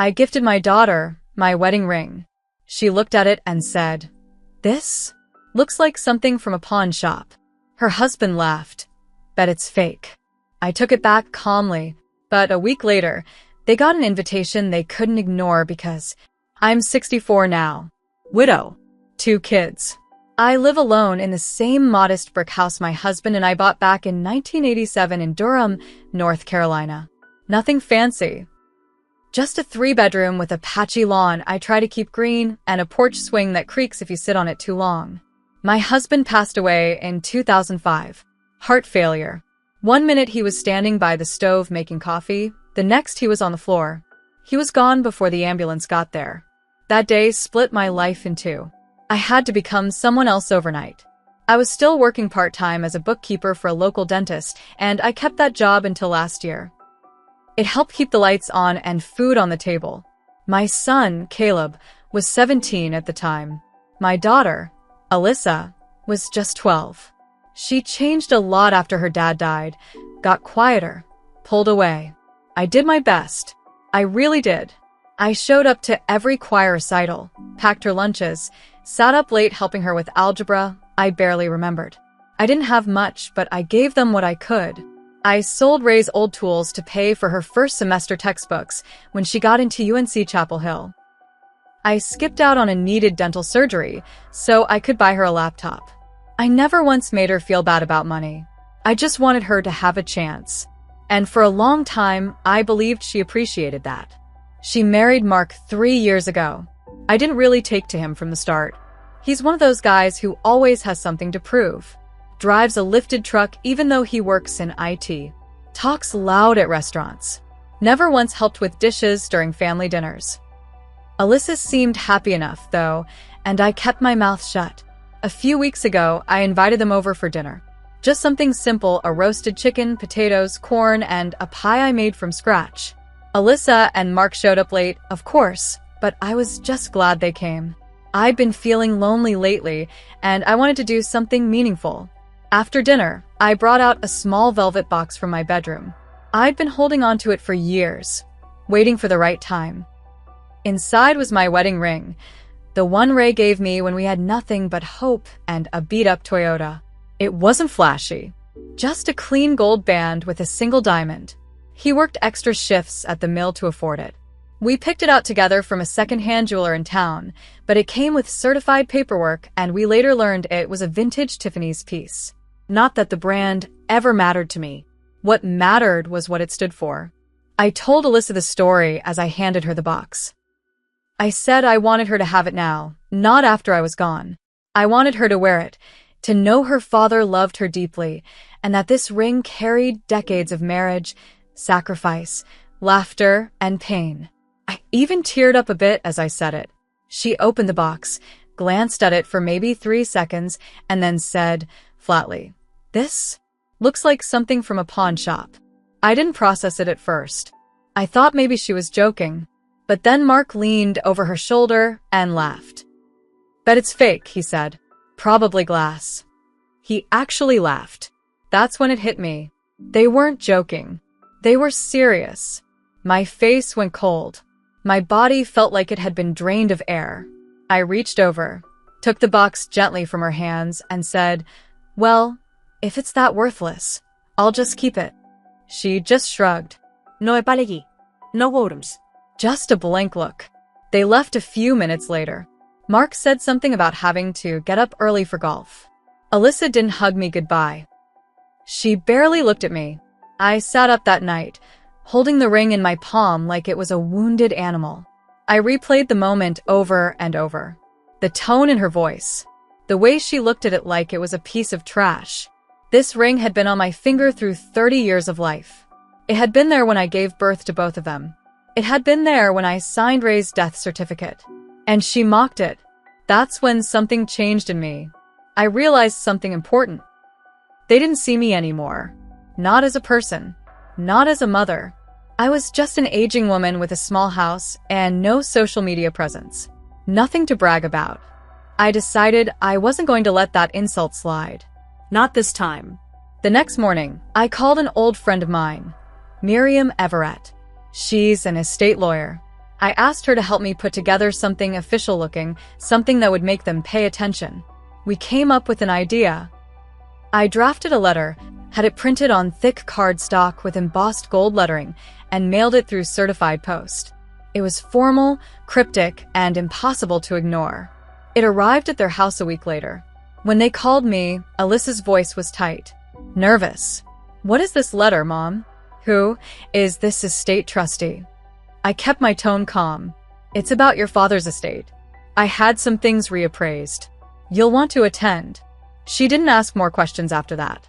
I gifted my daughter my wedding ring. She looked at it and said, "This looks like something from a pawn shop." Her husband laughed. "Bet it's fake." I took it back calmly, but a week later, they got an invitation they couldn't ignore because I'm 64 now, widow, 2 kids. I live alone in the same modest brick house my husband and I bought back in 1987 in Durham, North Carolina. Nothing fancy. Just a 3-bedroom with a patchy lawn I try to keep green and a porch swing that creaks if you sit on it too long. My husband passed away in 2005. Heart failure. One minute he was standing by the stove making coffee, the next he was on the floor. He was gone before the ambulance got there. That day split my life in two. I had to become someone else overnight. I was still working part-time as a bookkeeper for a local dentist, and I kept that job until last year. It helped keep the lights on and food on the table. My son, Caleb, was 17 at the time. My daughter, Alyssa, was just 12. She changed a lot after her dad died, got quieter, pulled away. I did my best. I really did. I showed up to every choir recital, packed her lunches, sat up late helping her with algebra I barely remembered. I didn't have much, but I gave them what I could. I sold Ray's old tools to pay for her first semester textbooks when she got into UNC Chapel Hill. I skipped out on a needed dental surgery so I could buy her a laptop. I never once made her feel bad about money. I just wanted her to have a chance. And for a long time, I believed she appreciated that. She married Mark 3 years ago. I didn't really take to him from the start. He's one of those guys who always has something to prove. Drives a lifted truck even though he works in IT. Talks loud at restaurants. Never once helped with dishes during family dinners. Alyssa seemed happy enough, though, and I kept my mouth shut. A few weeks ago, I invited them over for dinner. Just something simple, a roasted chicken, potatoes, corn, and a pie I made from scratch. Alyssa and Mark showed up late, of course, but I was just glad they came. I'd been feeling lonely lately, and I wanted to do something meaningful. After dinner, I brought out a small velvet box from my bedroom. I'd been holding on to it for years, waiting for the right time. Inside was my wedding ring, the one Ray gave me when we had nothing but hope and a beat-up Toyota. It wasn't flashy, just a clean gold band with a single diamond. He worked extra shifts at the mill to afford it. We picked it out together from a second-hand jeweler in town, but it came with certified paperwork, and we later learned it was a vintage Tiffany's piece. Not that the brand ever mattered to me. What mattered was what it stood for. I told Alyssa the story as I handed her the box. I said I wanted her to have it now, not after I was gone. I wanted her to wear it, to know her father loved her deeply, and that this ring carried decades of marriage, sacrifice, laughter, and pain. I even teared up a bit as I said it. She opened the box, glanced at it for maybe 3 seconds, and then said, flatly, "This looks like something from a pawn shop." I didn't process it at first. I thought maybe she was joking. But then Mark leaned over her shoulder and laughed. "Bet it's fake," he said. "Probably glass." He actually laughed. That's when it hit me. They weren't joking. They were serious. My face went cold. My body felt like it had been drained of air. I reached over, took the box gently from her hands, and said, "Well, if it's that worthless, I'll just keep it." She just shrugged. "No me palegui. No worms." Just a blank look. They left a few minutes later. Mark said something about having to get up early for golf. Alyssa didn't hug me goodbye. She barely looked at me. I sat up that night, holding the ring in my palm like it was a wounded animal. I replayed the moment over and over. The tone in her voice. The way she looked at it like it was a piece of trash. This ring had been on my finger through 30 years of life. It had been there when I gave birth to both of them. It had been there when I signed Ray's death certificate. And she mocked it. That's when something changed in me. I realized something important. They didn't see me anymore. Not as a person. Not as a mother. I was just an aging woman with a small house and no social media presence. Nothing to brag about. I decided I wasn't going to let that insult slide. Not this time. The next morning, I called an old friend of mine, Miriam Everett. She's an estate lawyer. I asked her to help me put together something official looking, something that would make them pay attention. We came up with an idea. I drafted a letter, had it printed on thick cardstock with embossed gold lettering, and mailed it through certified post. It was formal, cryptic, and impossible to ignore. It arrived at their house a week later. When they called me, Alyssa's voice was tight. Nervous. What is this letter, Mom? Who is this estate trustee? I kept my tone calm. It's about your father's estate. I had some things reappraised. You'll want to attend. She didn't ask more questions after that.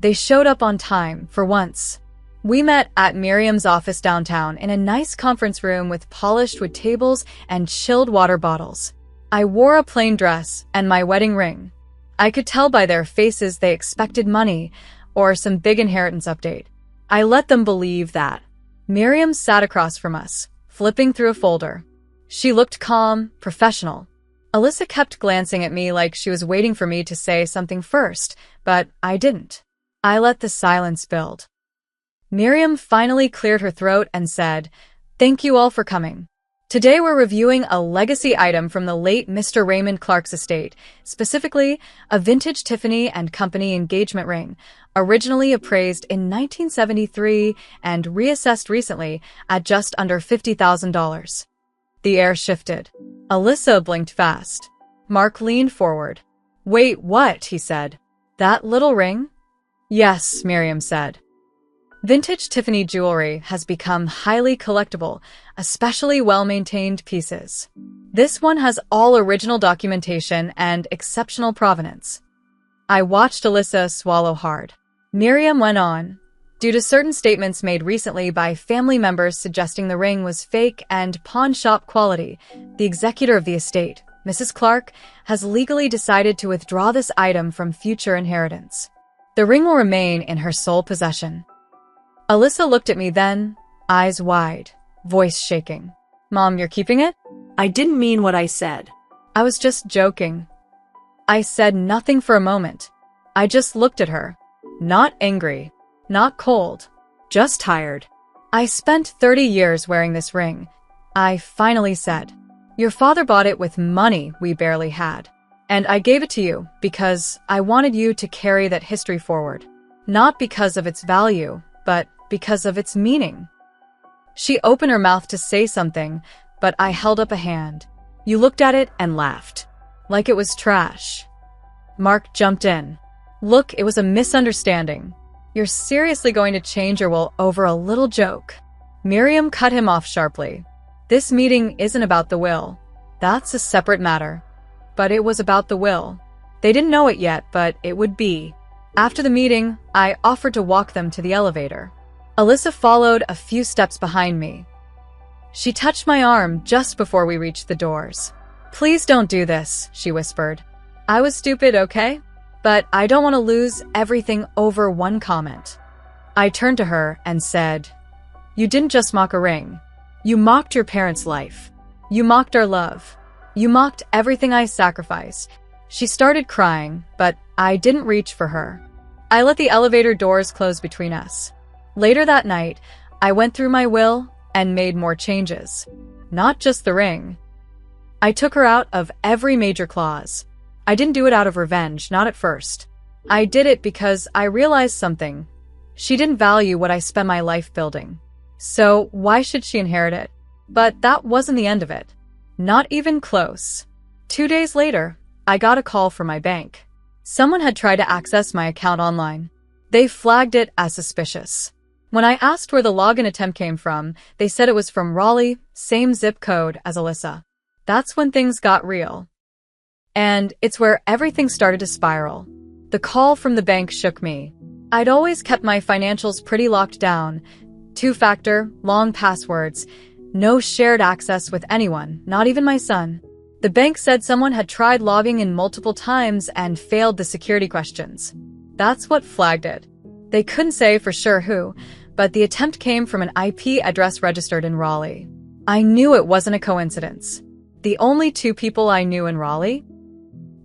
They showed up on time, for once. We met at Miriam's office downtown in a nice conference room with polished wood tables and chilled water bottles. I wore a plain dress and my wedding ring. I could tell by their faces they expected money or some big inheritance update. I let them believe that. Miriam sat across from us, flipping through a folder. She looked calm, professional. Alyssa kept glancing at me like she was waiting for me to say something first, but I didn't. I let the silence build. Miriam finally cleared her throat and said, "Thank you all for coming. Today we're reviewing a legacy item from the late Mr. Raymond Clark's estate, specifically a vintage Tiffany & Company engagement ring, originally appraised in 1973 and reassessed recently at just under $50,000. The air shifted. Alyssa blinked fast. Mark leaned forward. "Wait, what?" he said. "That little ring?" "Yes," Miriam said. Vintage Tiffany jewelry has become highly collectible, especially well-maintained pieces. This one has all original documentation and exceptional provenance. I watched Alyssa swallow hard. Miriam went on. Due to certain statements made recently by family members suggesting the ring was fake and pawn shop quality, the executor of the estate, Mrs. Clark, has legally decided to withdraw this item from future inheritance. The ring will remain in her sole possession. Alyssa looked at me then, eyes wide, voice shaking. "Mom, you're keeping it?" I didn't mean what I said. I was just joking. I said nothing for a moment. I just looked at her. Not angry, not cold, just tired. "I spent 30 years wearing this ring," I finally said. "Your father bought it with money we barely had. And I gave it to you because I wanted you to carry that history forward. Not because of its value, but because of its meaning." She opened her mouth to say something, but I held up a hand. "You looked at it and laughed. Like it was trash." Mark jumped in. "Look, it was a misunderstanding. You're seriously going to change your will over a little joke." Miriam cut him off sharply. "This meeting isn't about the will. That's a separate matter." But it was about the will. They didn't know it yet, but it would be. After the meeting, I offered to walk them to the elevator. Alyssa followed a few steps behind me. She touched my arm just before we reached the doors. "Please don't do this," she whispered. "I was stupid, okay? But I don't want to lose everything over one comment." I turned to her and said, "You didn't just mock a ring. You mocked your parents' life. You mocked our love. You mocked everything I sacrificed." She started crying, but I didn't reach for her. I let the elevator doors close between us. Later that night, I went through my will and made more changes. Not just the ring. I took her out of every major clause. I didn't do it out of revenge, not at first. I did it because I realized something. She didn't value what I spent my life building. So why should she inherit it? But that wasn't the end of it. Not even close. 2 days later, I got a call from my bank. Someone had tried to access my account online. They flagged it as suspicious. When I asked where the login attempt came from, they said it was from Raleigh, same zip code as Alyssa. That's when things got real. And it's where everything started to spiral. The call from the bank shook me. I'd always kept my financials pretty locked down. 2-factor, long passwords, no shared access with anyone, not even my son. The bank said someone had tried logging in multiple times and failed the security questions. That's what flagged it. They couldn't say for sure who, but the attempt came from an IP address registered in Raleigh. I knew it wasn't a coincidence. The only 2 people I knew in Raleigh?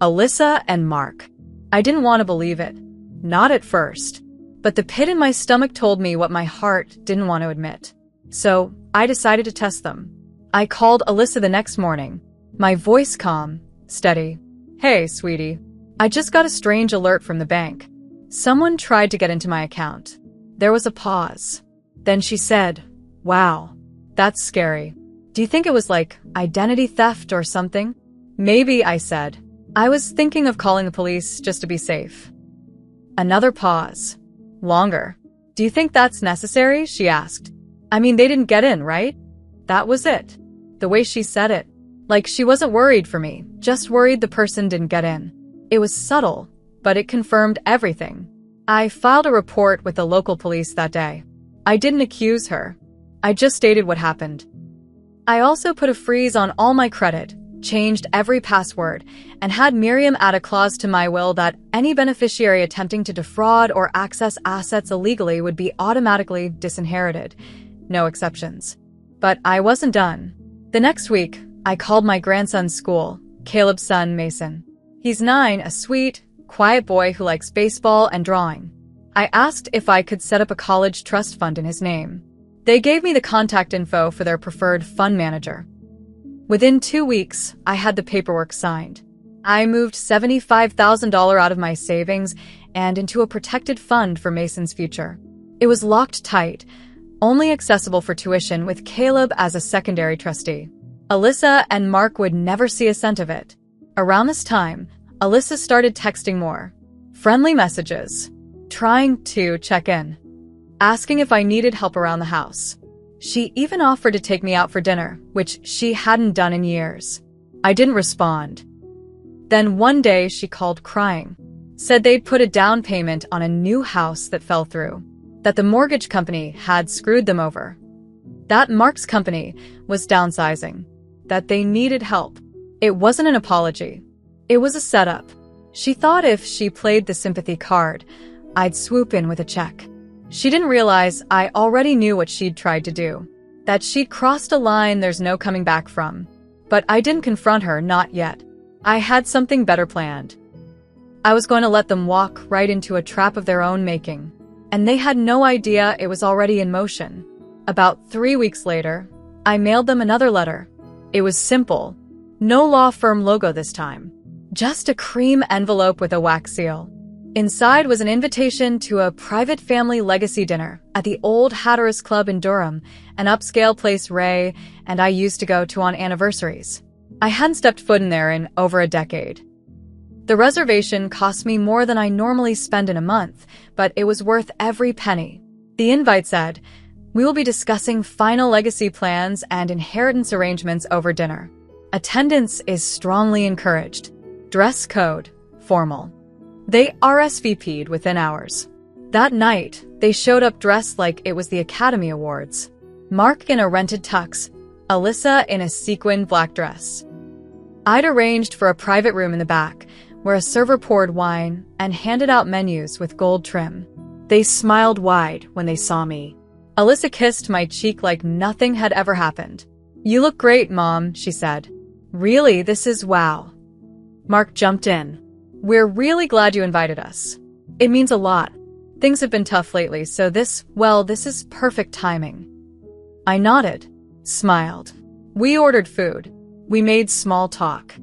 Alyssa and Mark. I didn't want to believe it. Not at first. But the pit in my stomach told me what my heart didn't want to admit. So I decided to test them. I called Alyssa the next morning, my voice calm, steady. Hey, sweetie. I just got a strange alert from the bank. Someone tried to get into my account. There was a pause. Then she said, "Wow, that's scary. Do you think it was like identity theft or something?" "Maybe," I said. I was thinking of calling the police just to be safe. Another pause. Longer. "Do you think that's necessary?" she asked. "I mean, they didn't get in, right?" That was it. The way she said it. Like she wasn't worried for me, just worried the person didn't get in. It was subtle, but it confirmed everything. I filed a report with the local police that day. I didn't accuse her. I just stated what happened. I also put a freeze on all my credit, changed every password, and had Miriam add a clause to my will that any beneficiary attempting to defraud or access assets illegally would be automatically disinherited. No exceptions. But I wasn't done. The next week, I called my grandson's school, Caleb's son, Mason. He's 9, a sweet, quiet boy who likes baseball and drawing. I asked if I could set up a college trust fund in his name. They gave me the contact info for their preferred fund manager. Within 2 weeks, I had the paperwork signed. I moved $75,000 out of my savings and into a protected fund for Mason's future. It was locked tight, only accessible for tuition with Caleb as a secondary trustee. Alyssa and Mark would never see a cent of it. Around this time, Alyssa started texting more. Friendly messages. Trying to check in. Asking if I needed help around the house. She even offered to take me out for dinner, which she hadn't done in years. I didn't respond. Then one day she called crying. Said they'd put a down payment on a new house that fell through. That the mortgage company had screwed them over. That Mark's company was downsizing. That they needed help. It wasn't an apology. It was a setup. She thought if she played the sympathy card, I'd swoop in with a check. She didn't realize I already knew what she'd tried to do. That she'd crossed a line there's no coming back from. But I didn't confront her, not yet. I had something better planned. I was going to let them walk right into a trap of their own making. And they had no idea it was already in motion. About 3 weeks later, I mailed them another letter. It was simple. No law firm logo this time. Just a cream envelope with a wax seal. Inside was an invitation to a private family legacy dinner at the old Hatteras Club in Durham, an upscale place Ray and I used to go to on anniversaries. I hadn't stepped foot in there in over a decade. The reservation cost me more than I normally spend in a month, but it was worth every penny. The invite said, "We will be discussing final legacy plans and inheritance arrangements over dinner. Attendance is strongly encouraged. Dress code, formal." They RSVP'd within hours. That night, they showed up dressed like it was the Academy Awards. Mark in a rented tux, Alyssa in a sequined black dress. I'd arranged for a private room in the back, where a server poured wine and handed out menus with gold trim. They smiled wide when they saw me. Alyssa kissed my cheek like nothing had ever happened. "You look great, Mom," she said. "Really, this is wow." Mark jumped in. "We're really glad you invited us. It means a lot. Things have been tough lately, so this is perfect timing." I nodded, smiled. We ordered food. We made small talk.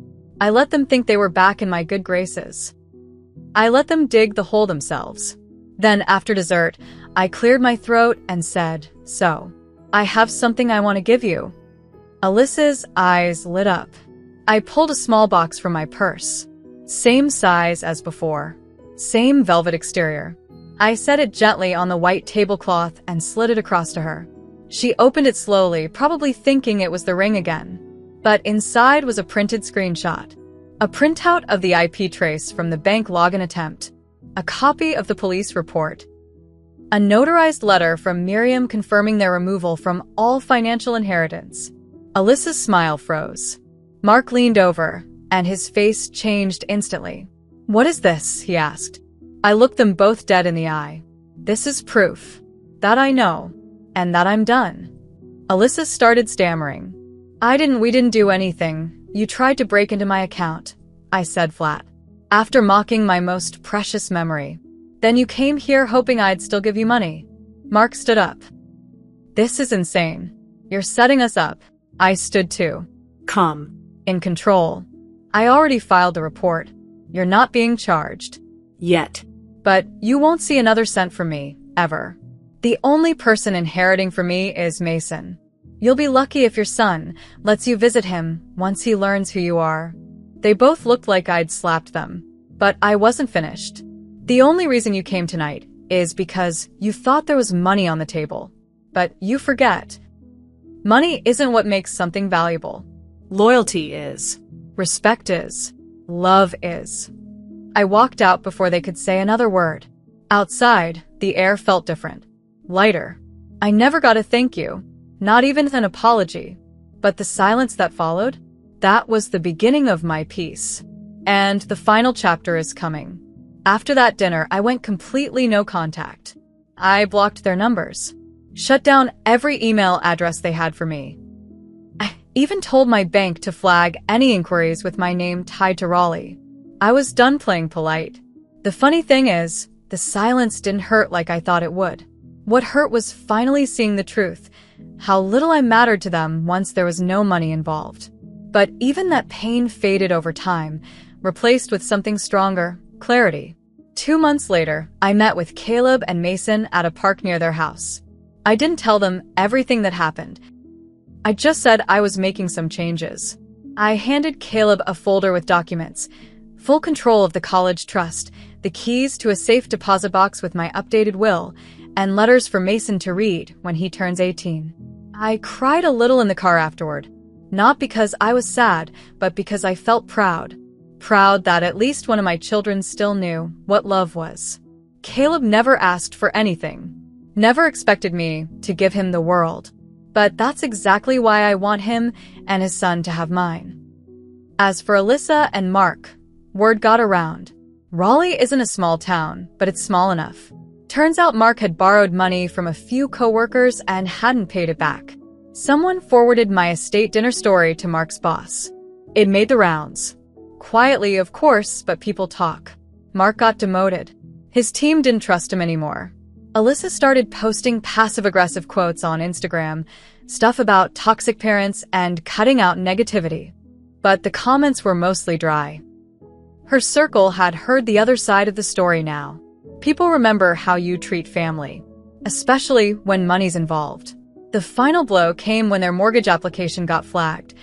I let them think they were back in my good graces. I let them dig the hole themselves. Then, after dessert, I cleared my throat and said, "So, I have something I want to give you." Alyssa's eyes lit up. I pulled a small box from my purse. Same size as before. Same velvet exterior. I set it gently on the white tablecloth and slid it across to her. She opened it slowly, probably thinking it was the ring again. But inside was a printed screenshot. A printout of the IP trace from the bank login attempt. A copy of the police report. A notarized letter from Miriam confirming their removal from all financial inheritance. Alyssa's smile froze. Mark leaned over, and his face changed instantly. "What is this?" he asked. I looked them both dead in the eye. "This is proof. That I know. And that I'm done." Alyssa started stammering. We didn't do anything. You tried to break into my account," I said flat. "After mocking my most precious memory. Then you came here hoping I'd still give you money." Mark stood up. "This is insane. You're setting us up. I stood too. Come. In control. I already filed the report. You're not being charged. Yet. But you won't see another cent from me, ever. The only person inheriting from me is Mason. You'll be lucky if your son lets you visit him once he learns who you are. They both looked like I'd slapped them. But I wasn't finished. The only reason you came tonight is because you thought there was money on the table. But you forget. Money isn't what makes something valuable. Loyalty is. Respect is. Love is. I walked out before they could say another word. Outside, the air felt different. Lighter. I never got a thank you. Not even an apology. But the silence that followed? That was the beginning of my peace. And the final chapter is coming. After that dinner, I went completely no contact. I blocked their numbers. Shut down every email address they had for me. I even told my bank to flag any inquiries with my name tied to Raleigh. I was done playing polite. The funny thing is, the silence didn't hurt like I thought it would. What hurt was finally seeing the truth, how little I mattered to them once there was no money involved. But even that pain faded over time, replaced with something stronger, clarity. 2 months later, I met with Caleb and Mason at a park near their house. I didn't tell them everything that happened. I just said I was making some changes. I handed Caleb a folder with documents, full control of the college trust, the keys to a safe deposit box with my updated will, and letters for Mason to read when he turns 18. I cried a little in the car afterward, not because I was sad, but because I felt proud. Proud that at least one of my children still knew what love was. Caleb never asked for anything, never expected me to give him the world. But that's exactly why I want him and his son to have mine. As for Alyssa and Mark, word got around. Raleigh isn't a small town, but it's small enough. Turns out Mark had borrowed money from a few coworkers and hadn't paid it back. Someone forwarded my estate dinner story to Mark's boss. It made the rounds. Quietly, of course, but people talk. Mark got demoted. His team didn't trust him anymore. Alyssa started posting passive-aggressive quotes on Instagram, stuff about toxic parents and cutting out negativity. But the comments were mostly dry. Her circle had heard the other side of the story now. People remember how you treat family, especially when money's involved. The final blow came when their mortgage application got flagged.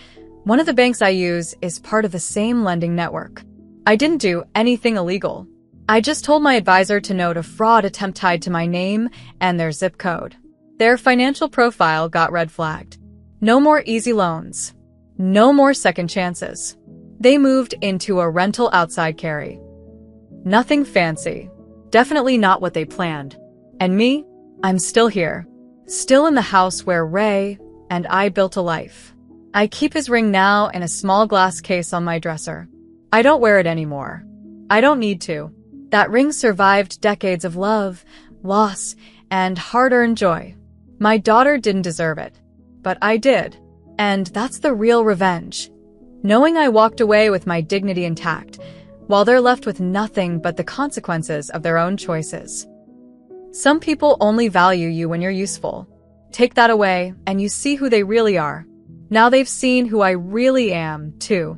One of the banks I use is part of the same lending network. I didn't do anything illegal. I just told my advisor to note a fraud attempt tied to my name and their zip code. Their financial profile got red flagged. No more easy loans. No more second chances. They moved into a rental outside Cary. Nothing fancy. Definitely not what they planned. And me? I'm still here. Still in the house where Ray and I built a life. I keep his ring now in a small glass case on my dresser. I don't wear it anymore. I don't need to. That ring survived decades of love, loss, and hard-earned joy. My daughter didn't deserve it, but I did. And that's the real revenge. Knowing I walked away with my dignity intact, while they're left with nothing but the consequences of their own choices. Some people only value you when you're useful. Take that away, and you see who they really are. Now they've seen who I really am, too.